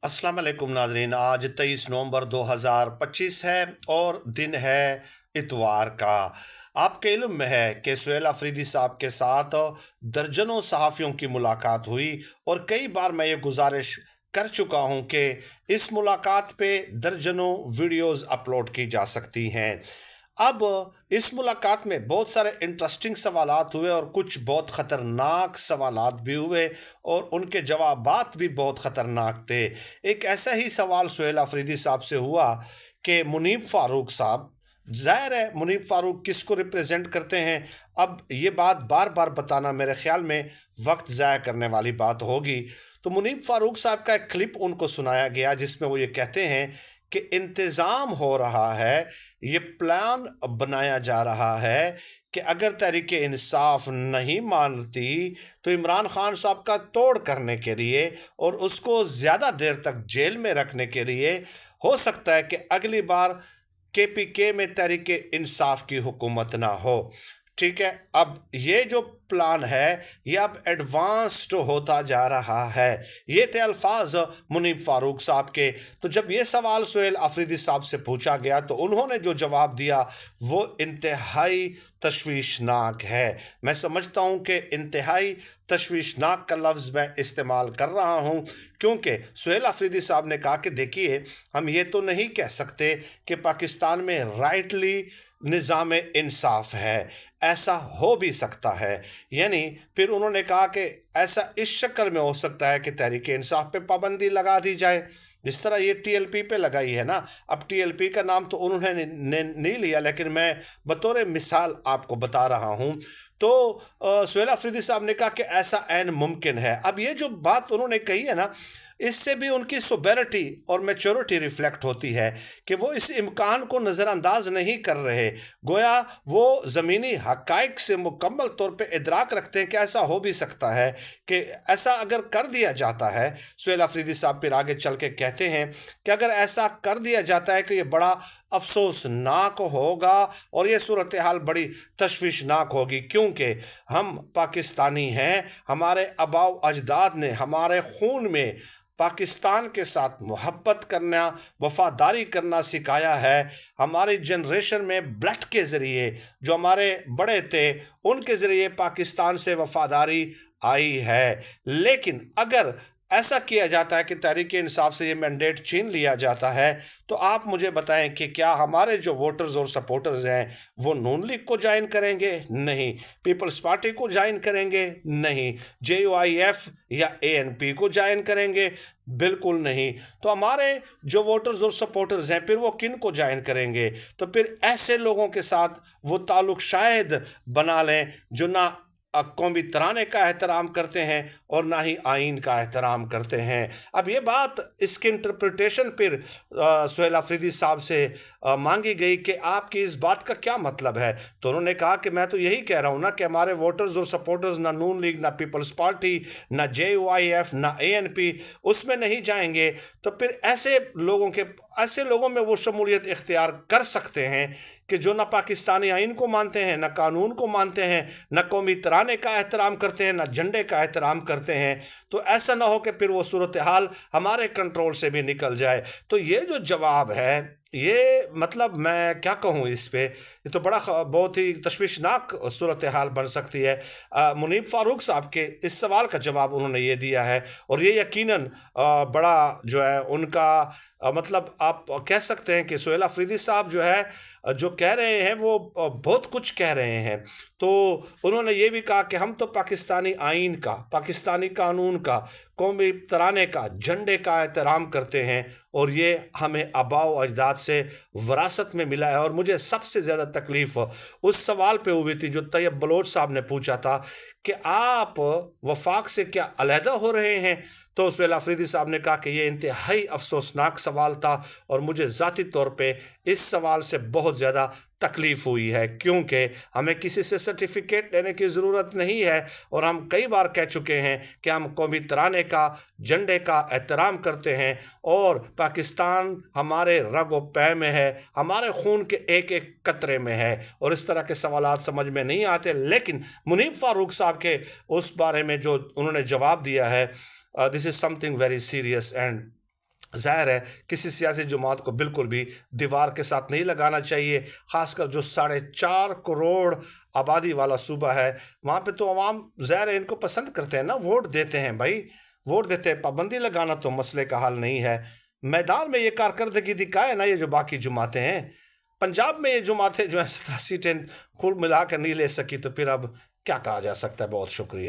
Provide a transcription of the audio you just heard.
अस्सलाम वालेकुम नाजरीन। आज 23 नवंबर 2025 है और दिन है इतवार का। आपके इल्म में है कि सुहेल अफरीदी साहब के साथ दर्जनों सहाफ़ियों की मुलाकात हुई और कई बार मैं ये गुजारिश कर चुका हूँ कि इस मुलाकात पे दर्जनों वीडियोस अपलोड की जा सकती हैं। अब इस मुलाकात में बहुत सारे इंटरेस्टिंग सवालात हुए और कुछ बहुत ख़तरनाक सवालात भी हुए और उनके जवाबात भी बहुत ख़तरनाक थे। एक ऐसा ही सवाल सुहेल अफरीदी साहब से हुआ कि मुनीब फ़ारूक साहब, ज़ाहिर है मुनीब फ़ारूक किसको रिप्रेजेंट करते हैं। अब ये बात बार बार बताना मेरे ख़्याल में वक्त ज़ाया करने वाली बात होगी। तो मुनीब फ़ारूक साहब का एक क्लिप उनको सुनाया गया जिसमें वो ये कहते हैं कि इंतज़ाम हो रहा है, ये प्लान बनाया जा रहा है कि अगर तहरीक इंसाफ नहीं मानती तो इमरान खान साहब का तोड़ करने के लिए और उसको ज़्यादा देर तक जेल में रखने के लिए हो सकता है कि अगली बार केपीके में तहरीक इंसाफ की हुकूमत ना हो। ठीक है, अब ये जो प्लान है ये अब एडवांस्ड होता जा रहा है। ये थे अल्फाज मुनीब फ़ारूक साहब के। तो जब ये सवाल सुहेल अफरीदी साहब से पूछा गया तो उन्होंने जो जवाब दिया वो इंतहाई तशवीशनाक है। मैं समझता हूँ कि इंतहाई तशवीशनाक का लफ्ज़ मैं इस्तेमाल कर रहा हूँ क्योंकि सुहेल अफरीदी साहब ने कहा कि देखिए, हम ये तो नहीं कह सकते कि पाकिस्तान में राइटली निज़ाम इंसाफ है, ऐसा हो भी सकता है। यानी फिर उन्होंने कहा कि ऐसा इस शक्ल में हो सकता है कि तहरीक इंसाफ पे पाबंदी लगा दी जाए, जिस तरह ये टीएलपी पे लगाई है ना। अब टीएलपी का नाम तो उन्होंने नहीं लिया, लेकिन मैं बतौर मिसाल आपको बता रहा हूँ। तो सुहेल अफरीदी साहब ने कहा कि ऐसा ऐन मुमकिन है। अब ये जो बात उन्होंने कही है ना, इससे भी उनकी सोबेरिटी और मैच्योरिटी रिफ्लेक्ट होती है कि वो इस इम्कान को नज़रअंदाज नहीं कर रहे। गोया वो ज़मीनी हक़ाइक़ से मुकम्मल तौर पे इदराक रखते हैं कि ऐसा हो भी सकता है कि ऐसा अगर कर दिया जाता है। सुहेल अफरीदी साहब फिर आगे चल के कहते हैं कि अगर ऐसा कर दिया जाता है कि ये बड़ा अफसोसनाक होगा और ये सूरत हाल बड़ी तशवीशनाक होगी, क्योंकि हम पाकिस्तानी हैं, हमारे आबाओ अजदाद ने हमारे खून में पाकिस्तान के साथ मोहब्बत करना, वफ़ादारी करना सिखाया है। हमारी जनरेशन में ब्लड के ज़रिए जो हमारे बड़े थे उनके ज़रिए पाकिस्तान से वफ़ादारी आई है। लेकिन अगर ऐसा किया जाता है कि तहरीक इंसाफ से ये मैंडेट छीन लिया जाता है, तो आप मुझे बताएं कि क्या हमारे जो वोटर्स और सपोर्टर्स हैं वो नून लीग को ज्वाइन करेंगे? नहीं। पीपल्स पार्टी को ज्वाइन करेंगे? नहीं। JUIF या ANP को ज्वाइन करेंगे? बिल्कुल नहीं। तो हमारे जो वोटर्स और सपोर्टर्स हैं फिर वो किन को ज्वाइन करेंगे? तो फिर ऐसे लोगों के साथ वो ताल्लुक़ शायद बना लें जो ना कौमी तराने का एहतराम करते हैं और ना ही आइन का एहतराम करते हैं। अब ये बात, इसकी इंटरप्रिटेशन फिर सुहेल अफरीदी साहब से मांगी गई कि आपकी इस बात का क्या मतलब है। तो उन्होंने कहा कि मैं तो यही कह रहा हूँ ना कि हमारे वोटर्स और सपोर्टर्स ना नून लीग, ना पीपल्स पार्टी, ना JUIF, ना ANP उसमें नहीं जाएंगे। तो फिर ऐसे लोगों में वो शमूलियत इख्तियार कर सकते हैं कि जो ना पाकिस्तानी आइन को मानते हैं, ना कानून को मानते हैं, ना कौमी तराने का एहतराम करते हैं, ना झंडे का एहतराम करते हैं। तो ऐसा ना हो कि फिर वो सूरत हाल हमारे कंट्रोल से भी निकल जाए। तो ये जो जवाब है, ये मतलब मैं क्या कहूँ इस पे, ये तो बहुत ही तशवीशनाक सूरत हाल बन सकती है। मुनीब फ़ारूक साहब के इस सवाल का जवाब उन्होंने ये दिया है और ये यकीनन बड़ा जो है उनका मतलब आप कह सकते हैं कि सुहेल अफरीदी साहब जो है जो कह रहे हैं वो बहुत कुछ कह रहे हैं। तो उन्होंने ये भी कहा कि हम तो पाकिस्तानी आइन का, पाकिस्तानी कानून का, कौमी तराने का, झंडे का एहतराम करते हैं और ये हमें आबाओ अजदाद से विरासत में मिला है। और मुझे सबसे ज़्यादा तकलीफ़ उस सवाल पे हुई थी जो तैयब बलोच साहब ने पूछा था कि आप वफाक से क्या अलहदा हो रहे हैं। तो सुहेल अफरीदी साहब ने कहा कि ये इंतहाई अफसोसनाक सवाल था और मुझे ज़ाती तौर पे इस सवाल से बहुत ज़्यादा तकलीफ़ हुई है, क्योंकि हमें किसी से सर्टिफिकेट लेने की ज़रूरत नहीं है और हम कई बार कह चुके हैं कि हम कौमी तराने का, झंडे का एहतराम करते हैं और पाकिस्तान हमारे रगो पै में है, हमारे खून के एक एक कतरे में है। और इस तरह के सवालात समझ में नहीं आते। लेकिन मुनीब फ़ारूक साहब के उस बारे में जो उन्होंने जवाब दिया है, this is something very serious and ظاہر ہے کسی سیاسی جماعت کو بالکل بھی دیوار کے ساتھ نہیں لگانا چاہیے، خاص کر جو 4.5 کروڑ آبادی والا صوبہ ہے، وہاں پہ تو عوام ظاہر ہے ان کو پسند کرتے ہیں نا، ووٹ دیتے ہیں بھائی، ووٹ دیتے ہیں۔ پابندی لگانا تو مسئلے کا حل نہیں ہے، میدان میں یہ کارکردگی دکھائے نا یہ جو باقی جماعتیں ہیں۔ پنجاب میں یہ جماعتیں جو ہیں 17 سیٹیں کل ملا کر نہیں لے سکی، تو پھر اب کیا کہا جا سکتا ہے۔ بہت شکریہ۔